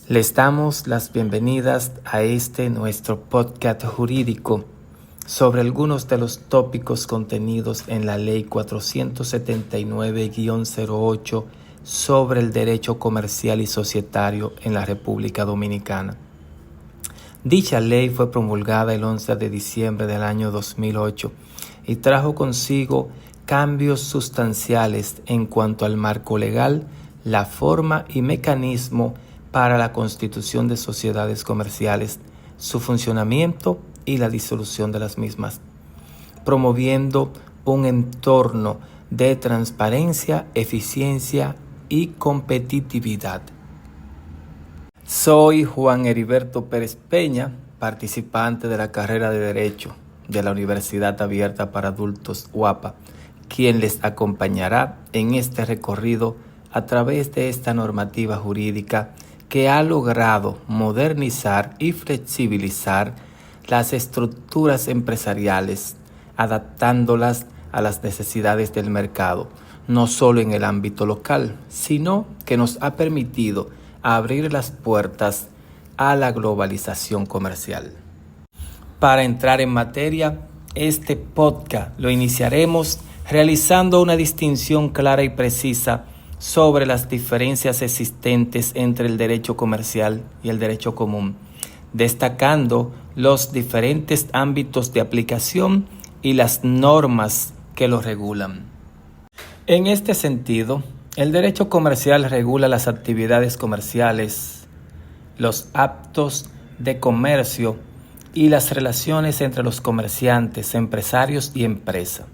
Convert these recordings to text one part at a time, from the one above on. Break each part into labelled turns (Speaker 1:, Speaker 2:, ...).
Speaker 1: Les damos las bienvenidas a nuestro podcast jurídico sobre algunos de los tópicos contenidos en la Ley 479-08 sobre el derecho comercial y societario en la República Dominicana. Dicha ley fue promulgada el 11 de diciembre del año 2008 y trajo consigo cambios sustanciales en cuanto al marco legal, la forma y mecanismo para la constitución de sociedades comerciales, su funcionamiento y la disolución de las mismas, promoviendo un entorno de transparencia, eficiencia y competitividad. Soy Juan Heriberto Pérez Peña, participante de la carrera de Derecho de la Universidad Abierta para Adultos UAPA, quien les acompañará en este recorrido a través de esta normativa jurídica que ha logrado modernizar y flexibilizar las estructuras empresariales, adaptándolas a las necesidades del mercado, no solo en el ámbito local, sino que nos ha permitido abrir las puertas a la globalización comercial. Para entrar en materia, este podcast lo iniciaremos realizando una distinción clara y precisa sobre las diferencias existentes entre el derecho comercial y el derecho común, destacando los diferentes ámbitos de aplicación y las normas que lo regulan. En este sentido, el derecho comercial regula las actividades comerciales, los actos de comercio y las relaciones entre los comerciantes, empresarios y empresa.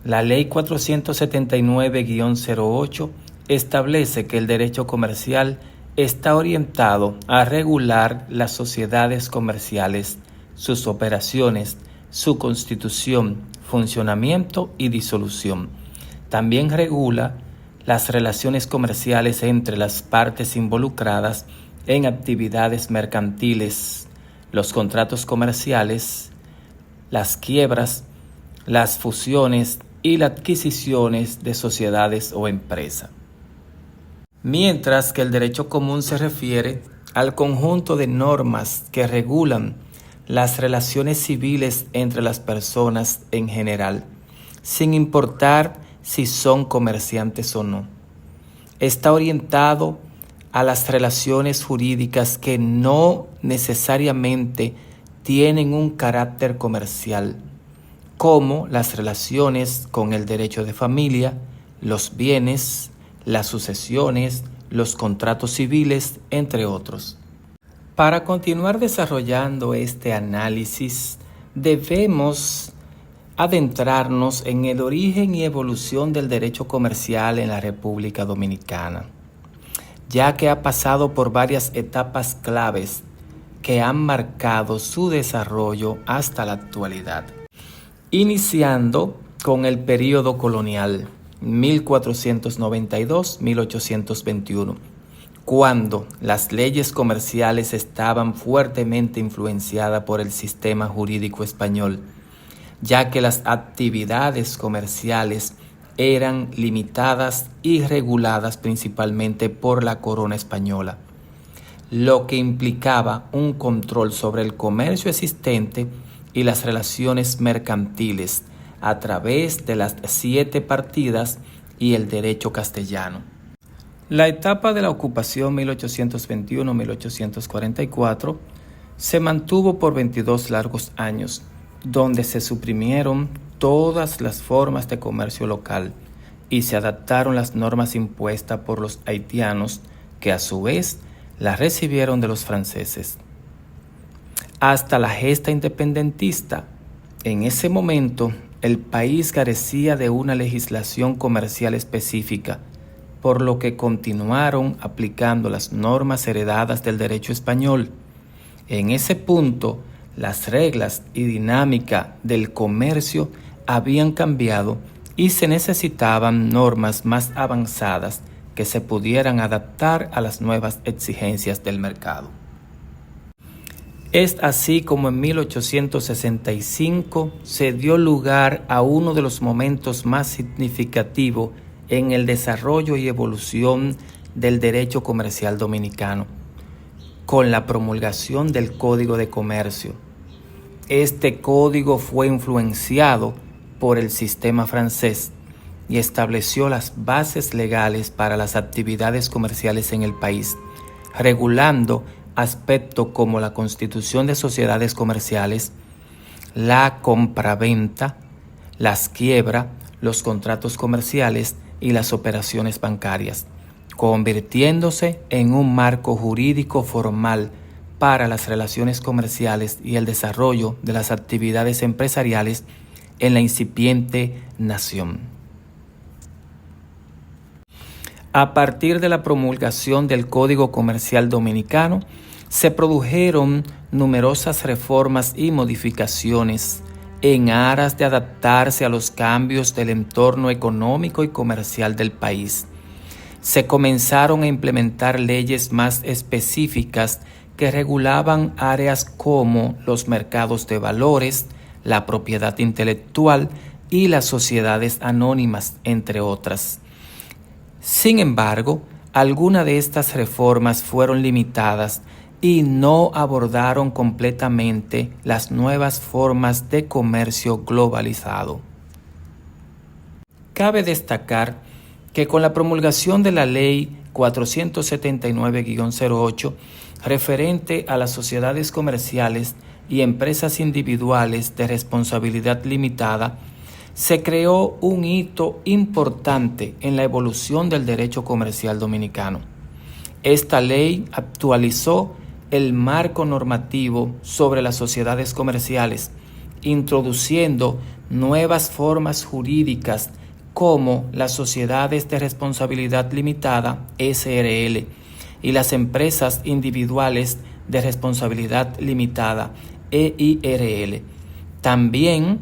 Speaker 1: La Ley 479-08 establece que el derecho comercial está orientado a regular las sociedades comerciales, sus operaciones, su constitución, funcionamiento y disolución. También regula las relaciones comerciales entre las partes involucradas en actividades mercantiles, los contratos comerciales, las quiebras, las fusiones y las adquisiciones de sociedades o empresas. Mientras que el derecho común se refiere al conjunto de normas que regulan las relaciones civiles entre las personas en general, sin importar si son comerciantes o no. Está orientado a las relaciones jurídicas que no necesariamente tienen un carácter comercial, como las relaciones con el derecho de familia, los bienes, las sucesiones, los contratos civiles, entre otros. Para continuar desarrollando este análisis, debemos adentrarnos en el origen y evolución del derecho comercial en la República Dominicana, ya que ha pasado por varias etapas claves que han marcado su desarrollo hasta la actualidad. Iniciando con el período colonial, 1492-1821, cuando las leyes comerciales estaban fuertemente influenciadas por el sistema jurídico español, ya que las actividades comerciales eran limitadas y reguladas principalmente por la corona española, lo que implicaba un control sobre el comercio existente y las relaciones mercantiles a través de las 7 partidas y el derecho castellano. La etapa de la ocupación 1821-1844 se mantuvo por 22 largos años, donde se suprimieron todas las formas de comercio local y se adaptaron las normas impuestas por los haitianos, que a su vez las recibieron de los franceses. Hasta la gesta independentista, en ese momento el país carecía de una legislación comercial específica, por lo que continuaron aplicando las normas heredadas del derecho español. En ese punto, las reglas y dinámica del comercio habían cambiado y se necesitaban normas más avanzadas que se pudieran adaptar a las nuevas exigencias del mercado. Es así como en 1865 se dio lugar a uno de los momentos más significativos en el desarrollo y evolución del derecho comercial dominicano, con la promulgación del Código de Comercio. Este código fue influenciado por el sistema francés y estableció las bases legales para las actividades comerciales en el país, regulando aspectos como la constitución de sociedades comerciales, la compraventa, las quiebras, los contratos comerciales y las operaciones bancarias, convirtiéndose en un marco jurídico formal para las relaciones comerciales y el desarrollo de las actividades empresariales en la incipiente nación. A partir de la promulgación del Código Comercial Dominicano, se produjeron numerosas reformas y modificaciones en aras de adaptarse a los cambios del entorno económico y comercial del país. Se comenzaron a implementar leyes más específicas que regulaban áreas como los mercados de valores, la propiedad intelectual y las sociedades anónimas, entre otras. Sin embargo, algunas de estas reformas fueron limitadas y no abordaron completamente las nuevas formas de comercio globalizado. Cabe destacar que con la promulgación de la Ley 479-08, referente a las sociedades comerciales y empresas individuales de responsabilidad limitada, se creó un hito importante en la evolución del derecho comercial dominicano. Esta ley actualizó el marco normativo sobre las sociedades comerciales, introduciendo nuevas formas jurídicas como las sociedades de responsabilidad limitada, SRL, y las empresas individuales de responsabilidad limitada, EIRL. También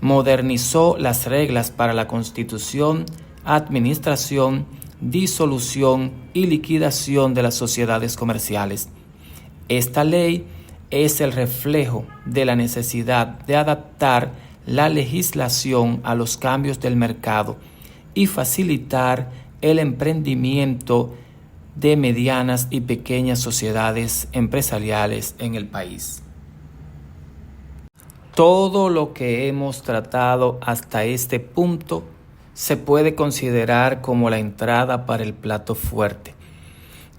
Speaker 1: modernizó las reglas para la constitución, administración, disolución y liquidación de las sociedades comerciales. Esta ley es el reflejo de la necesidad de adaptar la legislación a los cambios del mercado y facilitar el emprendimiento de medianas y pequeñas sociedades empresariales en el país. Todo lo que hemos tratado hasta este punto se puede considerar como la entrada para el plato fuerte,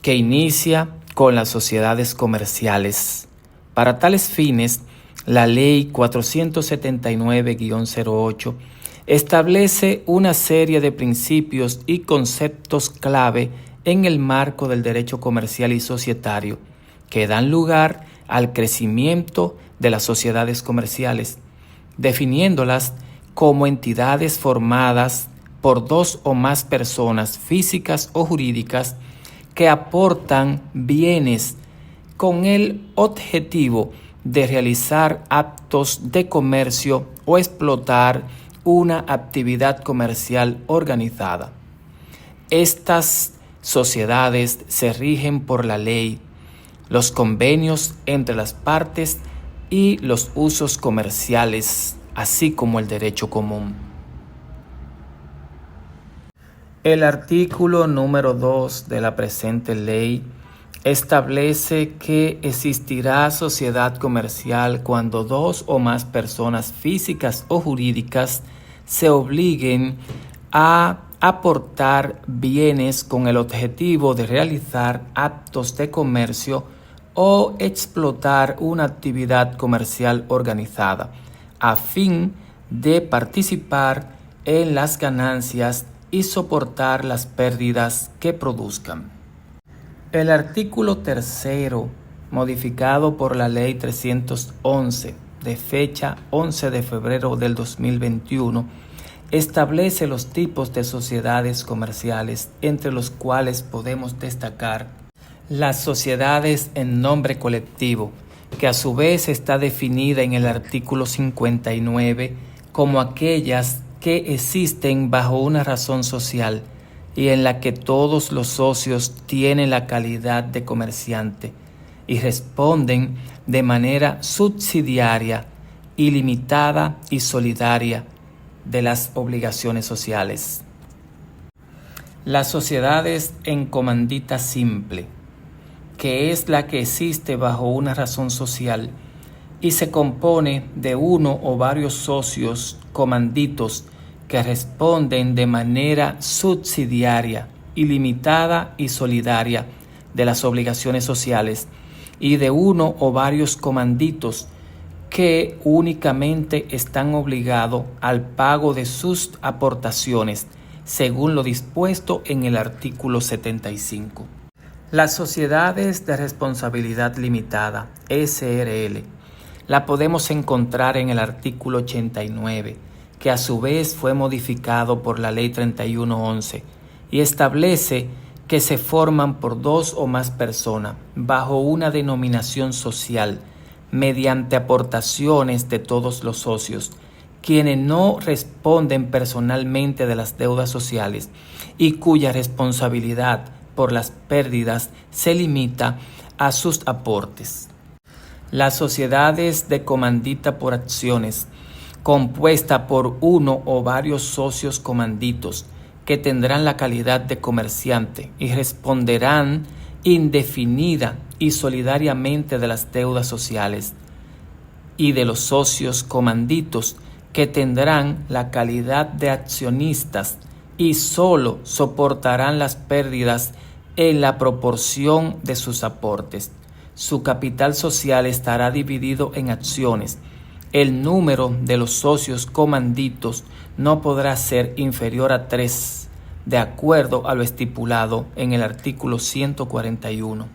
Speaker 1: que inicia con las sociedades comerciales. Para tales fines, la Ley 479-08 establece una serie de principios y conceptos clave en el marco del derecho comercial y societario que dan lugar al crecimiento de las sociedades comerciales, definiéndolas como entidades formadas por dos o más personas físicas o jurídicas que aportan bienes con el objetivo de realizar actos de comercio o explotar una actividad comercial organizada. Estas sociedades se rigen por la ley, los convenios entre las partes y los usos comerciales, así como el derecho común. El artículo número 2 de la presente ley establece que existirá sociedad comercial cuando dos o más personas físicas o jurídicas se obliguen a aportar bienes con el objetivo de realizar actos de comercio o explotar una actividad comercial organizada, a fin de participar en las ganancias y soportar las pérdidas que produzcan. El artículo 3, modificado por la Ley 311, de fecha 11 de febrero del 2021, establece los tipos de sociedades comerciales, entre los cuales podemos destacar las sociedades en nombre colectivo, que a su vez está definida en el artículo 59 como aquellas que existen bajo una razón social y en la que todos los socios tienen la calidad de comerciante y responden de manera subsidiaria, ilimitada y solidaria de las obligaciones sociales. Las sociedades en comandita simple, que es la que existe bajo una razón social y se compone de uno o varios socios comanditos que responden de manera subsidiaria, ilimitada y solidaria de las obligaciones sociales, y de uno o varios comanditos que únicamente están obligados al pago de sus aportaciones, según lo dispuesto en el artículo 75. Las sociedades de responsabilidad limitada, SRL, la podemos encontrar en el artículo 89, que a su vez fue modificado por la Ley 3111 y establece que se forman por dos o más personas bajo una denominación social mediante aportaciones de todos los socios, quienes no responden personalmente de las deudas sociales y cuya responsabilidad por las pérdidas se limita a sus aportes. Las sociedades de comandita por acciones, compuesta por uno o varios socios comanditos que tendrán la calidad de comerciante y responderán indefinida y solidariamente de las deudas sociales, y de los socios comanditos que tendrán la calidad de accionistas y solo soportarán las pérdidas en la proporción de sus aportes. Su capital social estará dividido en acciones. El número de los socios comanditos no podrá ser inferior a 3, de acuerdo a lo estipulado en el artículo 141.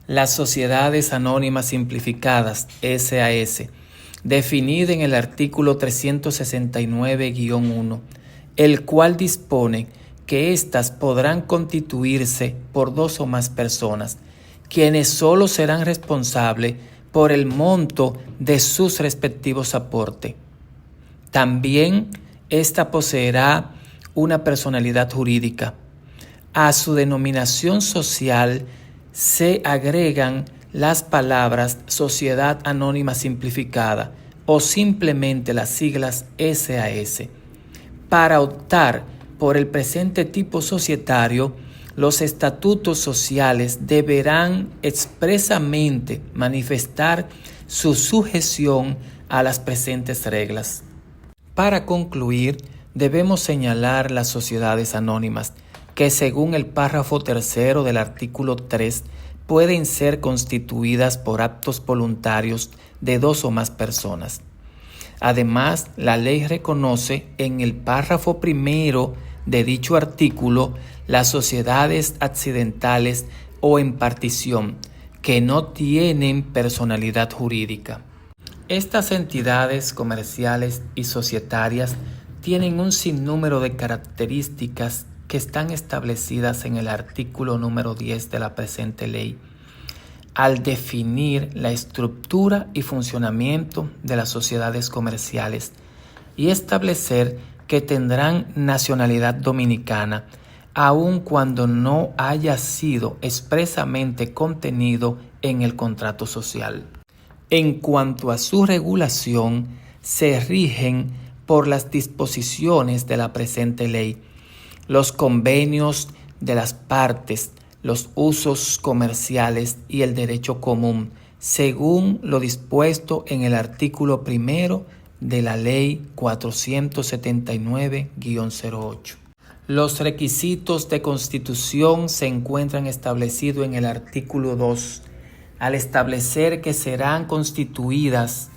Speaker 1: Las sociedades anónimas simplificadas, SAS, definida en el artículo 369-1, el cual dispone que éstas podrán constituirse por dos o más personas, quienes solo serán responsables por el monto de sus respectivos aportes. También ésta poseerá una personalidad jurídica. A su denominación social se agregan las palabras Sociedad Anónima Simplificada o simplemente las siglas SAS. Para optar por el presente tipo societario, los estatutos sociales deberán expresamente manifestar su sujeción a las presentes reglas. Para concluir, debemos señalar las sociedades anónimas, que según el párrafo 3 del artículo 3 pueden ser constituidas por actos voluntarios de dos o más personas. Además, la ley reconoce en el párrafo 1 de dicho artículo las sociedades accidentales o en partición que no tienen personalidad jurídica. Estas entidades comerciales y societarias tienen un sinnúmero de características que están establecidas en el artículo número 10 de la presente ley, al definir la estructura y funcionamiento de las sociedades comerciales y establecer que tendrán nacionalidad dominicana, aun cuando no haya sido expresamente contenido en el contrato social. En cuanto a su regulación, se rigen por las disposiciones de la presente ley, los convenios de las partes, los usos comerciales y el derecho común, según lo dispuesto en el artículo 1 de la Ley 479-08. Los requisitos de constitución se encuentran establecidos en el artículo 2, al establecer que serán constituidas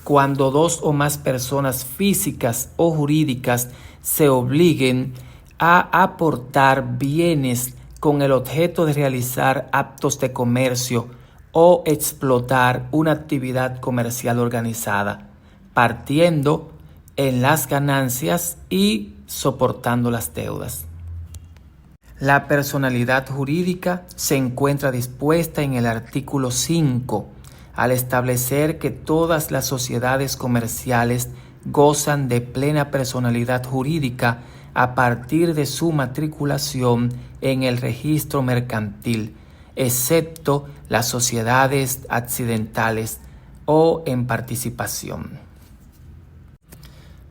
Speaker 1: cuando dos o más personas físicas o jurídicas se obliguen a aportar bienes con el objeto de realizar actos de comercio o explotar una actividad comercial organizada, partiendo en las ganancias y soportando las deudas. La personalidad jurídica se encuentra dispuesta en el artículo 5, al establecer que todas las sociedades comerciales gozan de plena personalidad jurídica a partir de su matriculación en el registro mercantil, excepto las sociedades accidentales o en participación.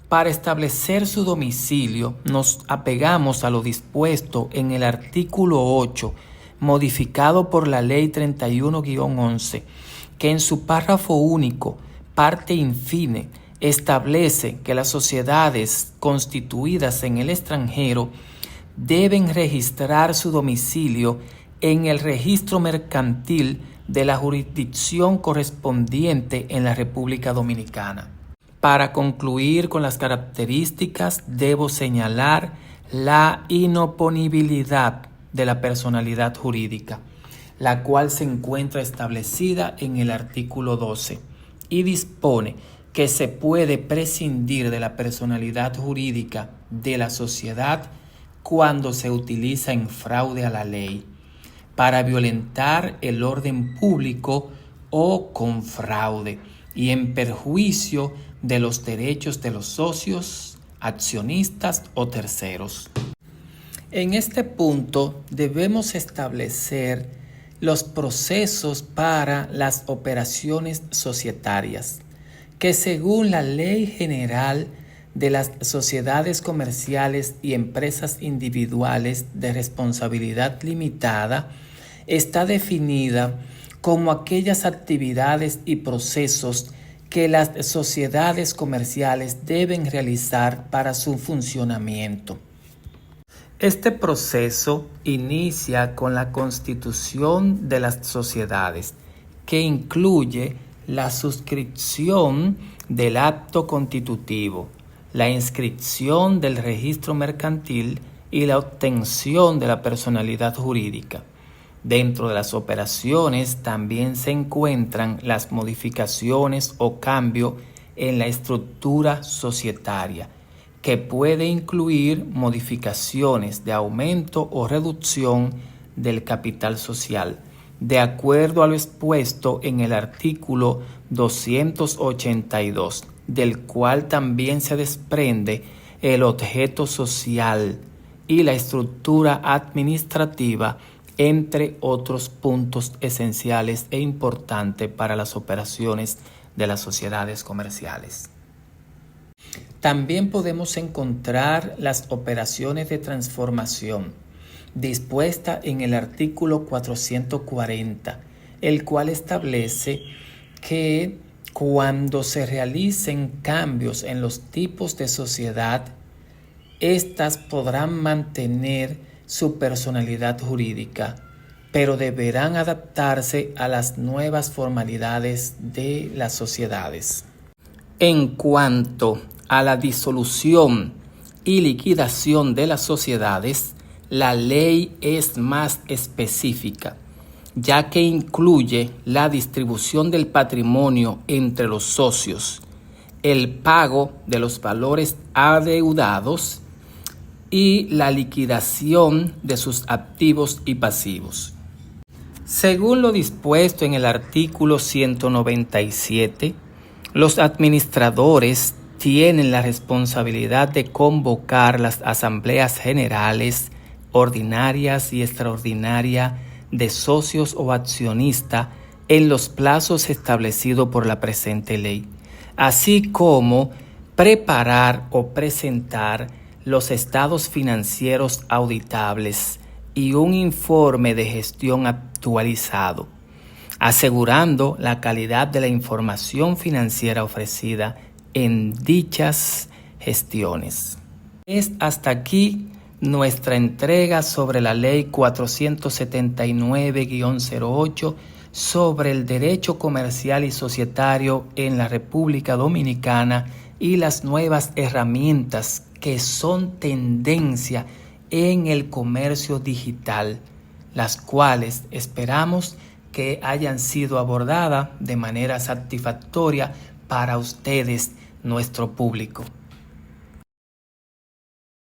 Speaker 1: Para establecer su domicilio, nos apegamos a lo dispuesto en el artículo 8, modificado por la Ley 31-11, que en su párrafo único, parte infine, establece que las sociedades constituidas en el extranjero deben registrar su domicilio en el registro mercantil de la jurisdicción correspondiente en la República Dominicana. Para concluir con las características, debo señalar la inoponibilidad de la personalidad jurídica, la cual se encuentra establecida en el artículo 12 y dispone que se puede prescindir de la personalidad jurídica de la sociedad cuando se utiliza en fraude a la ley, para violentar el orden público o con fraude y en perjuicio de los derechos de los socios, accionistas o terceros. En este punto debemos establecer los procesos para las operaciones societarias, que según la Ley General de las Sociedades Comerciales y Empresas Individuales de Responsabilidad Limitada, está definida como aquellas actividades y procesos que las sociedades comerciales deben realizar para su funcionamiento. Este proceso inicia con la constitución de las sociedades, que incluye la suscripción del acto constitutivo, la inscripción del registro mercantil y la obtención de la personalidad jurídica. Dentro de las operaciones también se encuentran las modificaciones o cambio en la estructura societaria, que puede incluir modificaciones de aumento o reducción del capital social, de acuerdo a lo expuesto en el artículo 282, del cual también se desprende el objeto social y la estructura administrativa, entre otros puntos esenciales e importantes para las operaciones de las sociedades comerciales. También podemos encontrar las operaciones de transformación, dispuesta en el artículo 440, el cual establece que cuando se realicen cambios en los tipos de sociedad, éstas podrán mantener su personalidad jurídica, pero deberán adaptarse a las nuevas formalidades de las sociedades. En cuanto a la disolución y liquidación de las sociedades, la ley es más específica, ya que incluye la distribución del patrimonio entre los socios, el pago de los valores adeudados y la liquidación de sus activos y pasivos. Según lo dispuesto en el artículo 197, los administradores tienen la responsabilidad de convocar las asambleas generales, ordinarias y extraordinarias de socios o accionistas en los plazos establecidos por la presente ley, así como preparar o presentar los estados financieros auditables y un informe de gestión actualizado, asegurando la calidad de la información financiera ofrecida en dichas gestiones. Es hasta aquí nuestra entrega sobre la Ley 479-08 sobre el derecho comercial y societario en la República Dominicana y las nuevas herramientas que son tendencia en el comercio digital, las cuales esperamos que hayan sido abordadas de manera satisfactoria para ustedes, nuestro público.